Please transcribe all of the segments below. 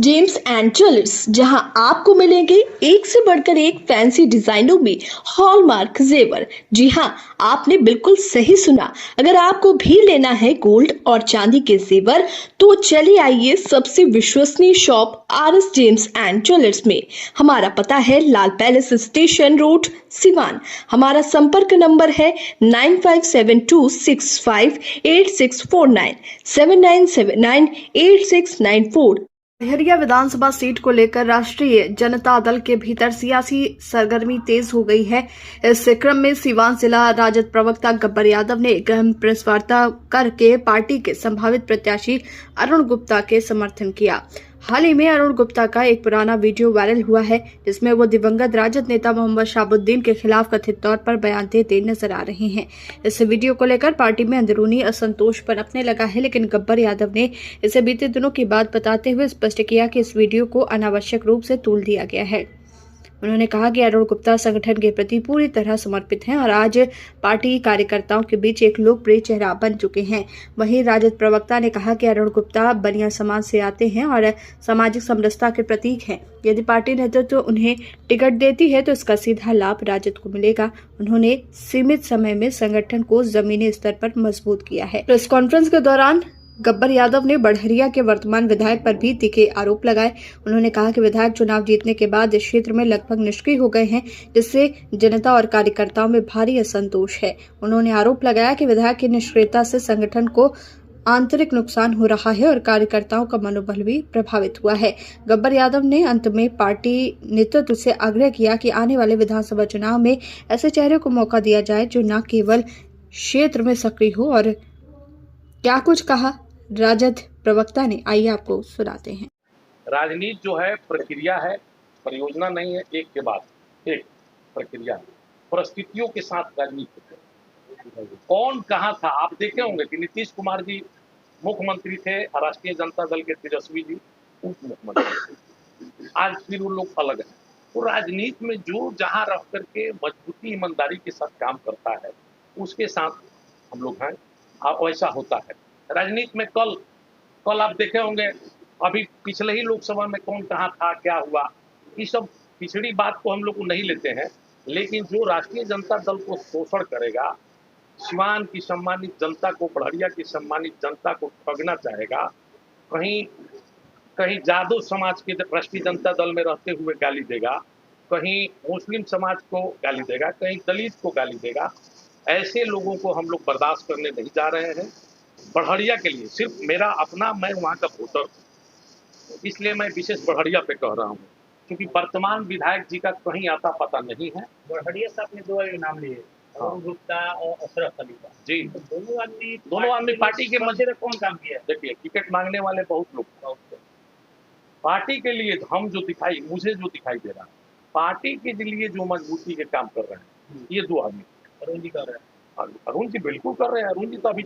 James and jewellers, जहां आपको मिलेंगे एक से बढ़कर एक फैंसी डिजाइनों में हॉलमार्क जेवर। जी हां, आपने बिल्कुल सही सुना। अगर आपको भी लेना है गोल्ड और चांदी के जेवर, तो चलिए आइए सबसे विश्वसनीय shop R S James and jewellers में। हमारा पता है लाल पैलेस स्टेशन रोड, सिवान। हमारा संपर्क नंबर है 9572658649 79798694। लहरिया विधानसभा सीट को लेकर राष्ट्रीय जनता दल के भीतर सियासी सरगर्मी तेज हो गई है। इस क्रम में सीवान जिला राजद प्रवक्ता गब्बर यादव ने एक अहम प्रेस वार्ता करके पार्टी के संभावित प्रत्याशी अरुण गुप्ता के समर्थन किया। हाल ही में अरुण गुप्ता का एक पुराना वीडियो वायरल हुआ है, जिसमें वो दिवंगत राजद नेता मोहम्मद शहाबुद्दीन के खिलाफ कथित तौर पर बयान देते नजर आ रहे हैं। इस वीडियो को लेकर पार्टी में अंदरूनी असंतोष पनपने लगा है, लेकिन गब्बर यादव ने इसे बीते दिनों की बात बताते हुए स्पष्ट किया कि इस वीडियो को अनावश्यक रूप से तूल दिया गया है। उन्होंने कहा कि अरुण गुप्ता संगठन के प्रति पूरी तरह समर्पित हैं और आज पार्टी कार्यकर्ताओं के बीच एक लोकप्रिय चेहरा बन चुके हैं। वहीं राजद प्रवक्ता ने कहा कि अरुण गुप्ता बनिया समाज से आते हैं और सामाजिक समरसता के प्रतीक हैं। यदि पार्टी नेतृत्व उन्हें टिकट देती है तो इसका सीधा लाभ राजद को मिलेगा। उन्होंने सीमित समय में संगठन को जमीनी स्तर पर मजबूत किया है। प्रेस कॉन्फ्रेंस के दौरान गब्बर यादव ने बढ़हरिया के वर्तमान विधायक पर भी तीखे आरोप लगाए। उन्होंने कहा कि विधायक चुनाव जीतने के बाद इस क्षेत्र में लगभग निष्क्रिय हो गए हैं, जिससे जनता और कार्यकर्ताओं में भारी असंतोष है। उन्होंने आरोप लगाया कि विधायक की निष्क्रियता से संगठन को आंतरिक नुकसान हो रहा है और कार्यकर्ताओं का मनोबल भी प्रभावित हुआ है। गब्बर यादव ने अंत में पार्टी नेतृत्व से आग्रह किया कि आने वाले विधानसभा चुनाव में ऐसे चेहरे को मौका दिया जाए जो न केवल क्षेत्र में सक्रिय हो। और क्या कुछ कहा राजद प्रवक्ता ने, आइए आपको सुनाते हैं। राजनीति जो है प्रक्रिया है, परियोजना नहीं है। एक के बाद एक प्रक्रिया है, परिस्थितियों के साथ राजनीति है। कौन कहाँ था आप देखे होंगे कि नीतीश कुमार जी मुख्यमंत्री थे, राष्ट्रीय जनता दल के तेजस्वी जी उप मुख्यमंत्री। आज फिर वो लोग अलग हैं। तो राजनीति में जो जहाँ रह करके मजबूती ईमानदारी के साथ काम करता है, उसके साथ हम लोग हैं। वैसा होता है राजनीति में। कल आप देखे होंगे, अभी पिछले ही लोकसभा में कौन कहाँ था, क्या हुआ, ये सब पिछड़ी बात को हम लोग को नहीं लेते हैं। लेकिन जो राष्ट्रीय जनता दल को शोषण करेगा, सिवान की सम्मानित जनता को, बढ़हरिया की सम्मानित जनता को ठगना चाहेगा, कहीं जादव समाज के राष्ट्रीय जनता दल में रहते हुए गाली देगा, कहीं मुस्लिम समाज को गाली देगा, कहीं दलित को गाली देगा, ऐसे लोगों को हम लोग बर्दाश्त करने नहीं जा रहे हैं। बढ़हरिया के लिए सिर्फ मेरा अपना, मैं वहाँ का वोटर हूँ, इसलिए मैं विशेष बढ़हरिया पे कह रहा हूँ, क्योंकि वर्तमान विधायक जी का कहीं आता पता नहीं है। बढ़हरिया से आपने दो नाम लिए, अरुण गुप्ता और अशरफ अली का जी। तो दोनों आदमी पार्टी के मध्य में कौन काम किया? देखिए, टिकट मांगने वाले बहुत लोग पार्टी के लिए हम जो मुझे जो दिखाई दे रहा है, पार्टी के लिए जो मजबूती के काम कर रहे हैं, ये दो आदमी। अरुण जी कर रहे हैं, अरुण जी बिल्कुल कर रहे हैं। अरुण जी तो अभी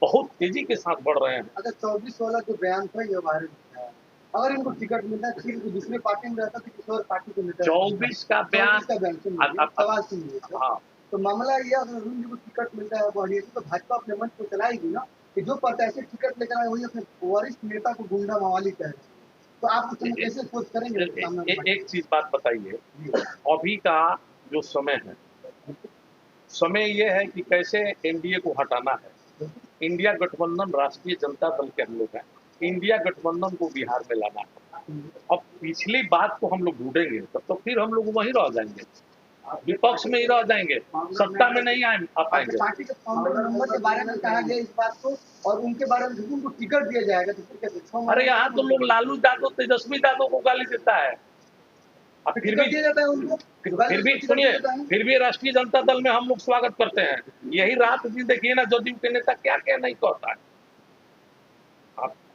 बहुत तेजी के साथ बढ़ रहे हैं। अगर 24 वाला जो बयान था ये वायरल है, अगर इनको टिकट मिलता है फिर दूसरे पार्टी में रहता तो किसी और पार्टी को मिलता। 24 का बयान सवाल सुनिए। हाँ, तो मामला ये अगर अरुण जी को टिकट मिलता है बढ़िया तो भाजपा अपने मंच को चलाएगी ना कि जो प्रत्याशी टिकट लेकर आए वही अपने वरिष्ठ नेता को गुंडा मवाली कह रहे हैं। तो आप उस समय कैसे सोच करेंगे? एक चीज बात बताइए, अभी का जो समय है, समय ये है कि कैसे एनडीए को हटाना है। इंडिया गठबंधन राष्ट्रीय जनता दल के हम लोग हैं, इंडिया गठबंधन को बिहार में लाना है। अब पिछली बात को हम लोग ढूंढेंगे तब तो फिर हम लोग वहीं रह जाएंगे, विपक्ष में ही रह जाएंगे, सत्ता में नहीं आ पाएंगे। पार्टी के फाउंडर मेंबर के बारे में कहा गया इस बात को, और उनके बारे में उनको टिकट दिया जाएगा तो फिर कैसे? अरे यहाँ तो लोग लालू यादव, तेजस्वी यादव को गाली देता है। अब फिर भी दिया जाता है उनको, सुनिए, फिर भी राष्ट्रीय जनता दल में हम लोग स्वागत करते हैं। यही रात जी देखिए ना, जदयू के नेता क्या क्या नहीं कहता है।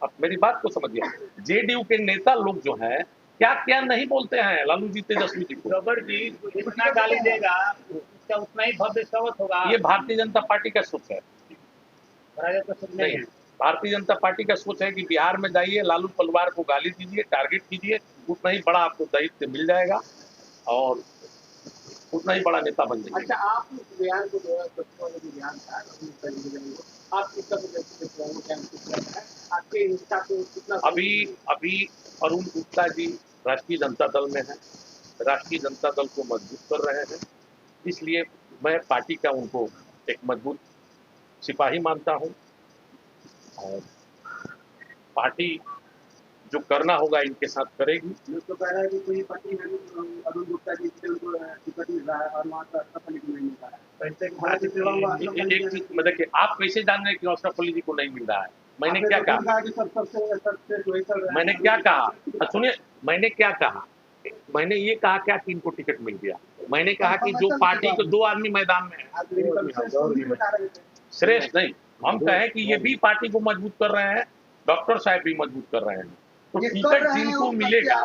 आप मेरी बात को समझिए, जेडीयू के नेता लोग जो हैं क्या क्या नहीं बोलते हैं लालू जी, तेजस्वी जी को। गब्बर जी जितना गाली देगा उसका उतना ही भव्य स्वागत होगा। ये भारतीय जनता पार्टी का सोच है, नहीं है। भारतीय जनता पार्टी का सोच है कि बिहार में जाइए, लालू परिवार को गाली दीजिए, टारगेट कीजिए, उतना ही बड़ा आपको दायित्व मिल जाएगा और उतना ही बड़ा नेता बन जाएगा। अच्छा, आप बयान को बयान था आप किस तरह देखते हैं? आपके हिसाब से कितना अभी अरुण गुप्ता जी राष्ट्रीय जनता दल में है, राष्ट्रीय जनता दल को मजबूत कर रहे हैं, इसलिए मैं पार्टी का उनको एक मजबूत सिपाही मानता हूं और पार्टी जो करना होगा इनके साथ करेगी। न्यूज़ तो कह रहा है कि कोई पार्टी में अरुण गुप्ता जी से उनको टिकट मिल रहा है और वहाँ का अशरफ अली को नहीं मिल रहा है। एक चीज मैं देखिए, आप कैसे जान रहे हैं कि अशरफ अली जी को नहीं मिल रहा है? मैंने क्या कहा? मैंने क्या कहा? सुनिए, मैंने क्या कहा? मैंने ये कहा क्या कि इनको टिकट मिल गया? मैंने कहा कि जो पार्टी के 2 आदमी मैदान में है श्रेष्ठ नहीं, हम कहें कि ये भी पार्टी को मजबूत कर रहे हैं, डॉक्टर साहब भी मजबूत कर रहे हैं, तो टिकट जिनको मिलेगा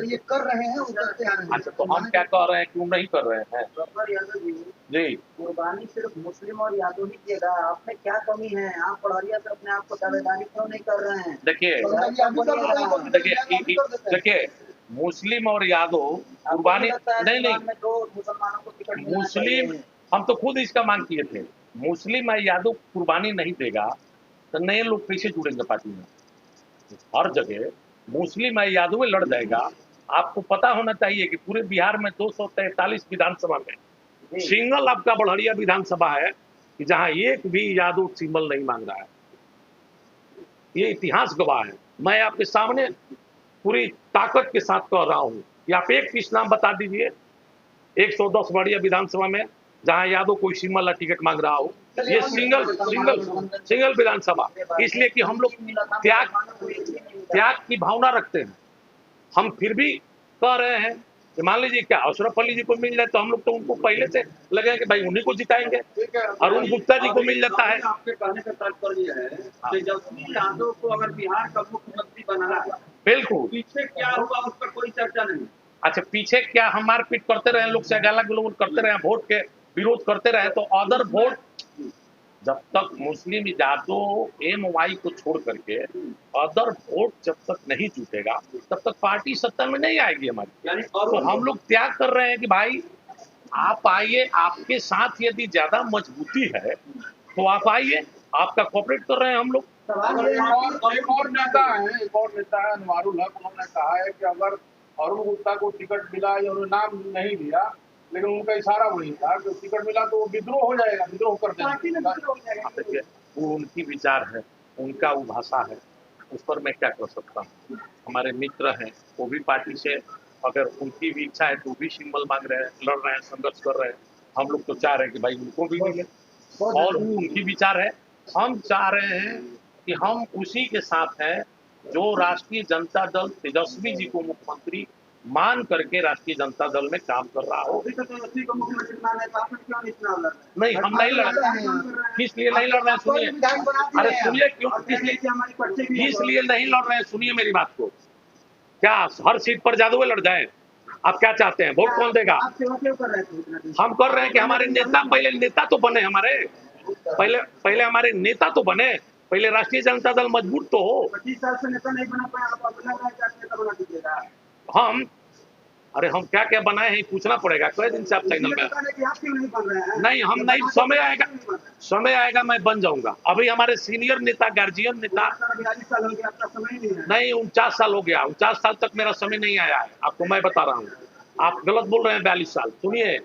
ये कर रहे हैं उतरते आ रहे हैं। अच्छा, तो हम क्या कह रहे हैं, क्यों नहीं कर रहे हैं? डॉक्टर यादव जी, जी, कुर्बानी सिर्फ मुस्लिम और यादव ही किएगा। आप में क्या कमी है? आप पढ़ारिया से अपने आप को दावेदारी क्यों नहीं कर रहे हैं? देखिए मुस्लिम और यादव कुर्बानी नहीं, दो मुसलमानों को टिकट मिलना मुस्लिम चाहिए। हम तो खुद इसका मांग किए थे, मुस्लिम और यादव कुर्बानी नहीं देगा तो नए लोग कैसे जुड़ेंगे पार्टी में? हर जगह मुस्लिम और यादव लड़ जाएगा। आपको पता होना चाहिए कि पूरे बिहार में 243 विधानसभा में सिंगल आपका बड़हरिया विधानसभा है कि जहां एक भी यादव सिंबल नहीं मांग रहा है। ये इतिहास गवाह है। मैं आपके सामने पूरी ताकत के साथ कह रहा हूं कि आप एक पीस नाम बता दीजिए 110 बड़िया विधानसभा में जहां यादव कोई सिंबल टिकट मांग रहा हो। ये सिंगल विधानसभा, इसलिए कि हम लोग त्याग की भावना रखते हैं। हम फिर भी कह रहे हैं कि मान लीजिए क्या अशरफ अली जी को मिल जाए तो हम लोग तो उनको पहले से लगे कि भाई उन्हीं को जिताएंगे। अरुण गुप्ता जी को मिल जाता है। आपके कहने का तात्पर्य है कि जब यादव को अगर बिहार का मुख्यमंत्री बनाना है, बिल्कुल, पीछे क्या हुआ उस पर कोई चर्चा नहीं। अच्छा, पीछे क्या हम मारपीट करते रहे, लोग से गाला गलौज करते रहे, वोट के विरोध करते रहे, तो अदर वोट जब तक मुस्लिम यादव एमवाई को छोड़ करके अदर वोट जब तक नहीं जुटेगा तब तक पार्टी सत्ता में नहीं आएगी हमारी। तो हम लोग त्याग कर रहे हैं कि भाई आप आइए, आपके साथ यदि ज्यादा मजबूती है तो आप आइए, आपका कोऑपरेट कर रहे हैं हम लोग। एक और नेता है अनवारुल हक, उन्होंने कहा है कि अगर अरुण गुप्ता को टिकट मिला या उन्होंने नाम नहीं दिया लेकिन उनका इशारा वही था कि टिकट मिला तो वो विद्रोह हो जाएगा, विद्रोह कर देगा। देखिए वो उनकी विचार है, उनका वो भाषा है, उस पर मैं क्या कर सकता हूँ। हमारे मित्र हैं, वो भी पार्टी से अगर उनकी भी इच्छा है तो भी सिंबल मांग रहे हैं, लड़ रहे हैं, संघर्ष कर रहे हैं। हम लोग तो चाह रहे हैं कि भाई उनको भी मिले और वो उनकी विचार है। हम चाह रहे हैं कि हम उसी के साथ हैं जो राष्ट्रीय जनता दल तेजस्वी जी को मुख्यमंत्री मान करके राष्ट्रीय जनता दल में काम कर रहा हो। नहीं, हम नहीं लड़ रहे, इसलिए नहीं लड़ रहे हैं। सुनिए, अरे सुनिए क्यों, इसलिए नहीं लड़ रहे हैं, सुनिए मेरी बात को। क्या हर सीट पर जादव लड़ जाए? आप क्या चाहते हैं? वोट कौन देगा? हम कर रहे हैं कि हमारे नेता, पहले नेता तो बने, हमारे पहले हमारे नेता तो बने, पहले राष्ट्रीय जनता दल मजबूत तो हो। 25 साल से नेता नहीं बना पाया, आप अपना नेता बना दीजिएगा। हम क्या क्या बनाए हैं पूछना पड़ेगा। कई दिन से आप चैनल में नहीं, हम नहीं, समय आएगा मैं बन जाऊंगा। अभी हमारे सीनियर नेता, गार्जियन नेता, 42 साल हो गया, आपका समय नहीं है। नहीं 49 साल हो गया, 49 साल तक मेरा समय नहीं आया है, आपको मैं बता रहा हूँ। आप गलत बोल रहे हैं, 42 साल। सुनिए,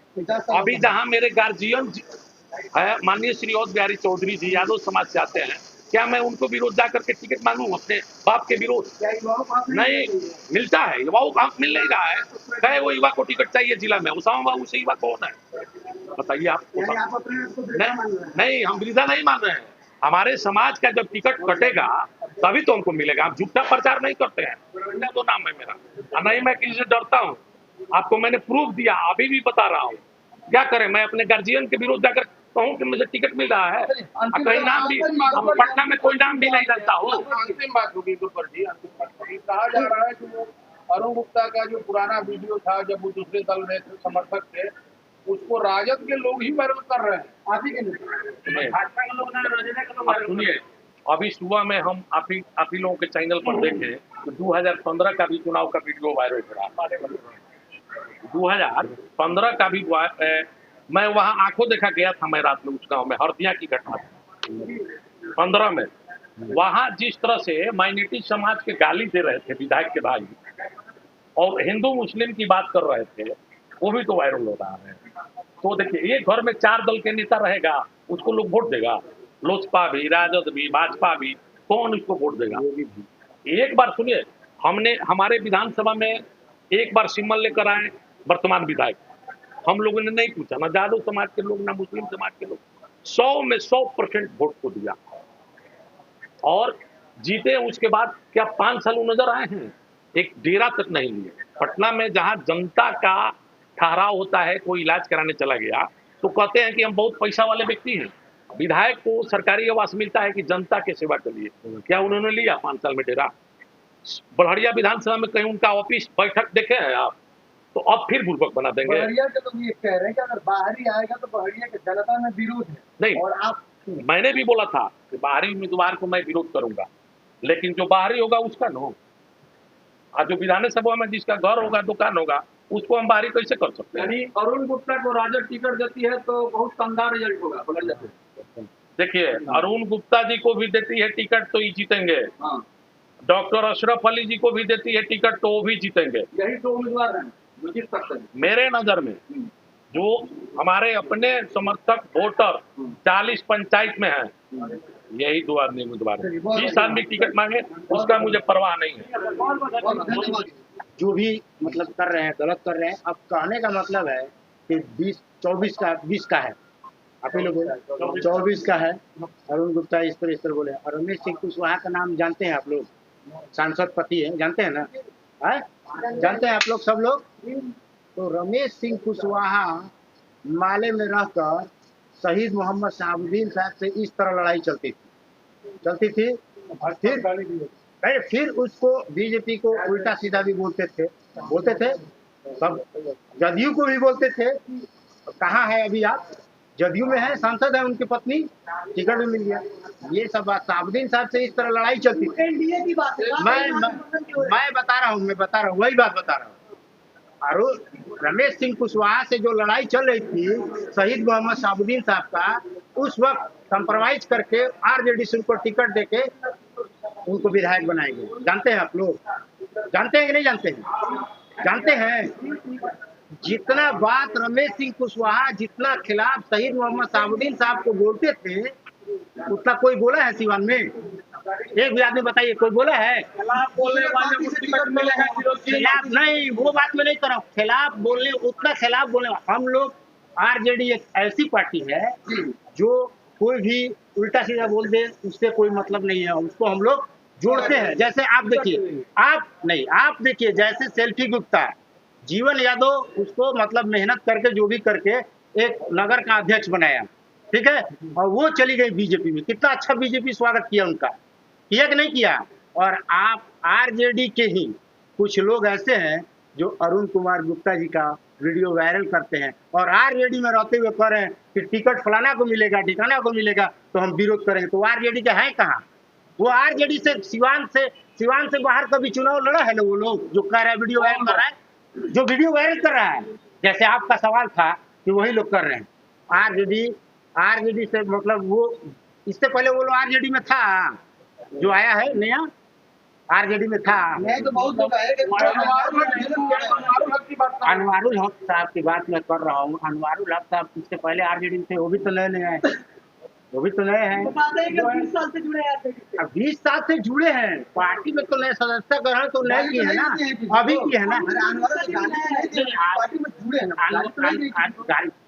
अभी जहाँ मेरे गार्जियन है माननीय श्री और बिहारी चौधरी जी यादव समाज से आते हैं, क्या मैं उनको विरोध जा करके टिकट मांगू अपने बाप के विरोध? नहीं मिलता है, युवाओं को मिल नहीं रहा है। कहे वो युवा को टिकट चाहिए जिला में, उसामा बाबू से युवा कौन है बताइए आपको? नहीं, हम वृद्धा नहीं मान रहे हैं। हमारे समाज का जब टिकट कटेगा तभी तो हमको मिलेगा। आप झूठा प्रचार नहीं करते हैं। तो नाम है मेरा, नहीं मैं किसी से डरता हूँ। आपको मैंने प्रूफ दिया, अभी भी बता रहा हूँ। क्या करें, मैं अपने गार्जियन के विरोध जाकर कहूँ कि मुझे टिकट मिल रहा है? कहीं नाम भी, पटना में कोई नाम भी नहीं जानता हूँ। अंतिम बात होगी गुप्ता जी, अंतिम बात होगी। कहा जा रहा है कि वो अरुण गुप्ता का जो पुराना वीडियो था जब वो दूसरे दल में समर्थक थे, उसको राजद के लोग ही वायरल कर रहे हैं। आप ही के सुनिए, अभी सुबह में हम आप ही लोगों के चैनल पर देखे तो 2015 का भी चुनाव का वीडियो वायरल हो रहा है। 2015 का भी मैं वहां आंखों देखा गया था, मैं रात में उस गांव में हरदिया की घटना थी। 15 में वहां जिस तरह से माइनॉरिटी समाज के गाली दे रहे थे विधायक के भाई और हिंदू मुस्लिम की बात कर रहे थे, वो भी तो वायरल हो रहा है। तो देखिए, एक घर में 4 दल के नेता रहेगा, उसको लोग वोट देगा, लोजपा भी, राजद भी, भाजपा भी, कौन उसको वोट देगा? एक बार सुनिए, हमने हमारे विधानसभा में एक बार सिम्बल लेकर आए वर्तमान विधायक, हम लोगों ने नहीं पूछा, ना यादव समाज के लोग ना मुस्लिम समाज के लोग, 100 में 100% वोट को दिया और जीते। उसके बाद क्या 5 साल वो नजर आए हैं? एक डेरा तक नहीं लिए। पटना में जहां जनता का ठहराव होता है, कोई इलाज कराने चला गया तो कहते हैं कि हम बहुत पैसा वाले व्यक्ति हैं। विधायक को सरकारी आवास मिलता है कि जनता के सेवा के लिए, क्या उन्होंने लिया 5 साल में डेरा? बड़हरिया विधानसभा में कहीं उनका ऑफिस बैठक देखे हैं आप? तो अब फिर बुर्बक बना देंगे। बहरिया के लोग ये कह रहे हैं कि अगर बाहरी आएगा तो बहरिया के जनता में विरोध है। नहीं, और आप मैंने भी बोला था कि बाहरी उम्मीदवार को मैं विरोध करूंगा, लेकिन जो बाहरी होगा उसका नो, और जो विधानसभा में जिसका घर होगा, दुकान होगा, उसको हम बाहरी कैसे कर सकते हैं? यानी अरुण गुप्ता को राजद टिकट देती है तो बहुत शानदार रिजल्ट होगा बहरिया से। देखिए, अरुण गुप्ता जी को भी देती है टिकट तो ये जीतेंगे, हाँ, डॉक्टर अशरफ अली जी को भी देती है टिकट तो वो भी जीतेंगे। यही 2 उम्मीदवार हैं जो जीत सकते हैं। मेरे नजर में जो हमारे अपने समर्थक वोटर 40 पंचायत में हैं, यही 2 आदमी उम्मीदवार हैं। 20 आदमी टिकट मांगे उसका मुझे परवाह नहीं है। जो भी मतलब कर रहे हैं गलत कर रहे हैं। अब कहने का मतलब है कि 20 का है, आप ही लोग 24 का है। अरुण गुप्ता इस पर बोले। और रमेश सिंह कुशवाहा का नाम जानते हैं आप लोग? सांसद पति है, जानते हैं ना? है, जानते हैं आप लोग, सब लोग? तो रमेश सिंह कुशवाहा माले में रहकर शहीद मोहम्मद शहाबुद्दीन साहब से इस तरह लड़ाई चलती थी। फिर उसको बीजेपी को उल्टा सीधा भी बोलते थे सब, जदयू को भी बोलते थे। कहाँ है अभी आप? जदयू में है, सांसद है, उनकी पत्नी, टिकट भी मिल गया। ये सब बात शहाबुद्दीन साहब से इस तरह लड़ाई चलती थी। एनडीए की बात है। मैं बता रहा हूँ, वही बात बता रहा हूँ। और रमेश सिंह कुशवाहा से जो लड़ाई चल रही थी शहीद मोहम्मद शहाबुद्दीन साहब का, उस वक्त कंप्रोमाइज करके आरजेडी से उनको टिकट देके उनको विधायक बनाएंगे। जानते हैं आप लोग? जानते हैं कि नहीं जानते हैं? जानते हैं। जितना बात रमेश सिंह कुशवाहा जितना खिलाफ शहीद मोहम्मद शहाबुद्दीन साहब को बोलते थे, उतना कोई बोला है सिवान में? एक भी आदमी बताइए, कोई बोला है? खिलाफ बोलने वाले को टिकट मिलेगा, खिलाफ नहीं, वो बात मैं नहीं कर रहा हूँ। खिलाफ बोलने, उतना खिलाफ बोलने, हम लोग आरजेडी एक ऐसी पार्टी है जो कोई भी उल्टा सीधा बोल दे उससे कोई मतलब नहीं है, उसको हम लोग जोड़ते हैं। जैसे आप देखिए, जैसे सेल्फी गुप्ता, जीवन यादव उसको मतलब मेहनत करके जो भी करके एक नगर का अध्यक्ष बनाया, ठीक है, और वो चली गई बीजेपी में। कितना अच्छा बीजेपी स्वागत किया उनका, किया कि नहीं किया? और आप आरजेडी के ही कुछ लोग ऐसे हैं जो अरुण कुमार गुप्ता जी का वीडियो वायरल करते हैं और आरजेडी में रहते हुए कह रहे हैं कि टिकट फलाना को मिलेगा, ठिकाना को मिलेगा, तो हम विरोध करेंगे। तो आरजेडी के हैं कहाँ? वो आरजेडी से सिवान से बाहर कभी चुनाव लड़ा है ना? वो लोग जो कह रहे हैं वीडियो वायरल कर रहा है, जो वीडियो वायरल कर रहा है, जैसे आपका सवाल था कि वही लोग कर रहे हैं। आरजेडी से मतलब वो इससे पहले वो लोग आरजेडी में था, जो आया है नया आरजेडी में था। मैं तो बहुत लोग आए अनवारुल हक साहब की बात मैं कर रहा हूँ। अनवारुल हक साहब इससे पहले आरजेडी में थे, वो भी तो नए आए, वो भी तो नए हैं। 20 साल से जुड़े हैं। 20 साल से जुड़े हैं पार्टी में, तो नए सदस्य ग्रहण तो नए किए है ना, अभी किए है ना। पार्टी में जुड़े हैं।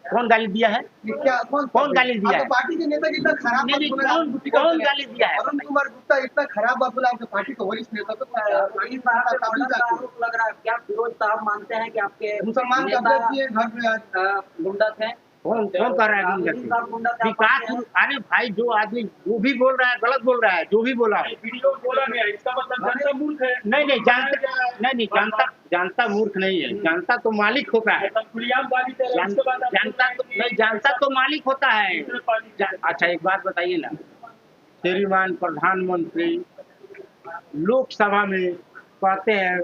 कौन गाली दिया है? कौन गाली दिया है? पार्टी के नेता इतना खराब कौन गाली दिया है? अरुण कुमार गुप्ता इतना खराब बात बोला आपके पार्टी का वरिष्ठ नेता तो आरोप लग रहा है। क्या फिरोज साहब मानते हैं कि आपके मुसलमान घर में गुंडा थे? कौन कर रहा है विकास? अरे भाई, जो आदमी जो भी बोल रहा है गलत बोल रहा है, जो भी बोला है। वीडियो बोला गया, इसका मतलब जनता मूर्ख है। नहीं जानता मूर्ख नहीं है, जानता तो मालिक होता है। जानता तो मालिक होता है। अच्छा एक बात बताइए ना, श्रीमान प्रधानमंत्री लोकसभा में कहते हैं,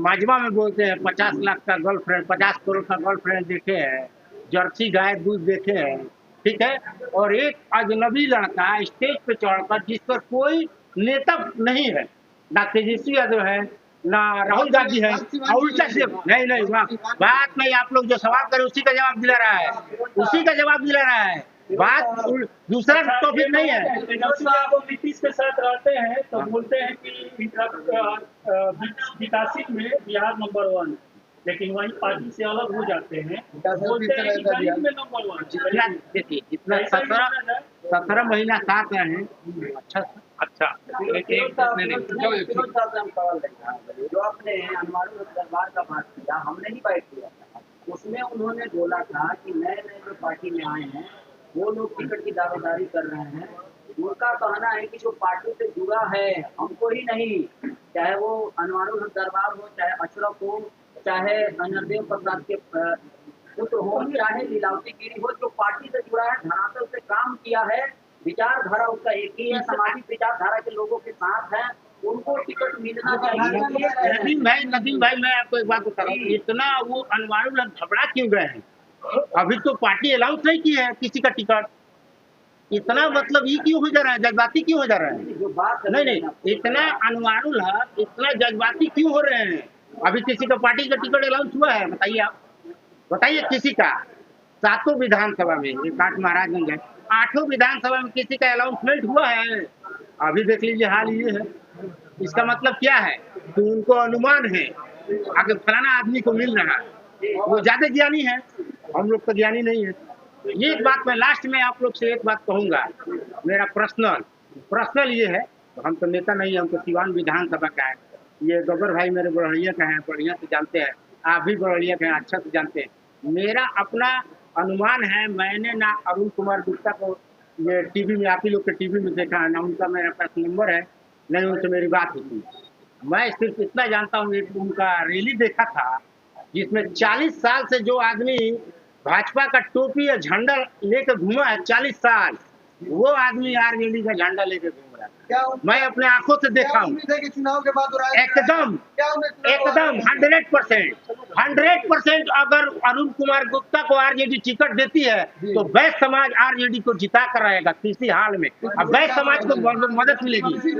माजमा में बोलते हैं 50 लाख का गर्लफ्रेंड, 50 करोड़ का गर्लफ्रेंड देखे हैं, जर्सी गाय दूध देखे हैं, ठीक है, और एक अजनबी लड़का स्टेज पे चढ़कर, जिस पर कोई नेता नहीं है, ना तेजस्वी यादव है ना राहुल गांधी है, और उल्टा से नहीं बात नहीं, आप लोग जो सवाल करें उसी का जवाब दिला रहा है, उसी का जवाब दिला रहा है, बात दूसरा टॉपिक नहीं है। आप नीतीश के साथ रहते हैं तो बोलते हैं कि विकासित में बिहार नंबर 1, लेकिन वही पार्टी से अलग हो जाते हैं, बोलते हैं कि गरीब में नंबर 1। देखिए इतना 17 महीना साथ रहे हैं, अच्छा जो आपने अनवारुल दरबार का बात किया, हमने ही बात किया था, उसमें उन्होंने बोला था कि नए नए जो पार्टी में आए हैं वो लोग टिकट की दावेदारी कर रहे हैं। उनका कहना है कि जो पार्टी से जुड़ा है हमको ही नहीं, चाहे वो अनवारुल दरबार हो, चाहे अशरफ हो, चाहे नरदेव प्रसाद के पुत्र हो, चाहे लीलावती गिरी हो, जो पार्टी से जुड़ा है, धरातल से काम किया है, विचारधारा उसका एक ही है, सामाजिक विचारधारा के लोगों के साथ है, उनको टिकट मिलना चाहिए। नदीम भाई मैं आपको एक बात बता रहा हूँ, इतना वो अनवारुल घबरा क्यों गए हैं? अभी तो पार्टी अलाउंस नहीं की है किसी का टिकट, इतना मतलब ये क्यों हो जा रहा है, जज्बाती क्यों हो जा रहा है? नहीं, इतना अनवारुल इतना जज्बाती क्यों हो रहे हैं? अभी किसी का पार्टी का टिकट अलाउंस हुआ है? बताइए आप, बताइए किसी का? 7 विधानसभा में, एक 8 महाराजगंज है, 8 विधानसभा में किसी का अलाउंसमेंट हुआ है? अभी देख लीजिए हाल ये है। इसका मतलब क्या है कि उनको अनुमान है अगर फलाना आदमी को मिल रहा है, वो ज्यादा ज्ञानी है, हम लोग तो ज्ञानी नहीं है। ये एक बात मैं लास्ट में आप लोग से एक बात कहूंगा, मेरा पर्सनल ये है, हम तो नेता नहीं है, हम तो सिवान विधानसभा का है, ये गब्बर भाई मेरे बड़हड़िया का है, बढ़िया से जानते हैं, आप भी बड़हड़िया के हैं, अच्छा से जानते हैं। मेरा अपना अनुमान है, मैंने ना अरुण कुमार गुप्ता को ये टीवी में, आप ही लोग के टीवी में देखा है, ना उनका मेरा पास नंबर है, नहीं उनसे मेरी बात होती। मैं सिर्फ इतना जानता हूँ, एक उनका रैली देखा था जिसमें 40 साल से जो आदमी भाजपा का टोपी या झंडा लेकर घूमा है, 40 साल, वो आदमी आरजेडी का झंडा लेकर घूम रहा है। मैं अपने आंखों से देखा हूँ, चुनाव के बाद एकदम 100% अगर अरुण कुमार गुप्ता को आरजेडी टिकट देती है तो वैश्य समाज आरजेडी को जिता कर रहेगा किसी हाल में। अब वैश्य समाज को मदद मिलेगी।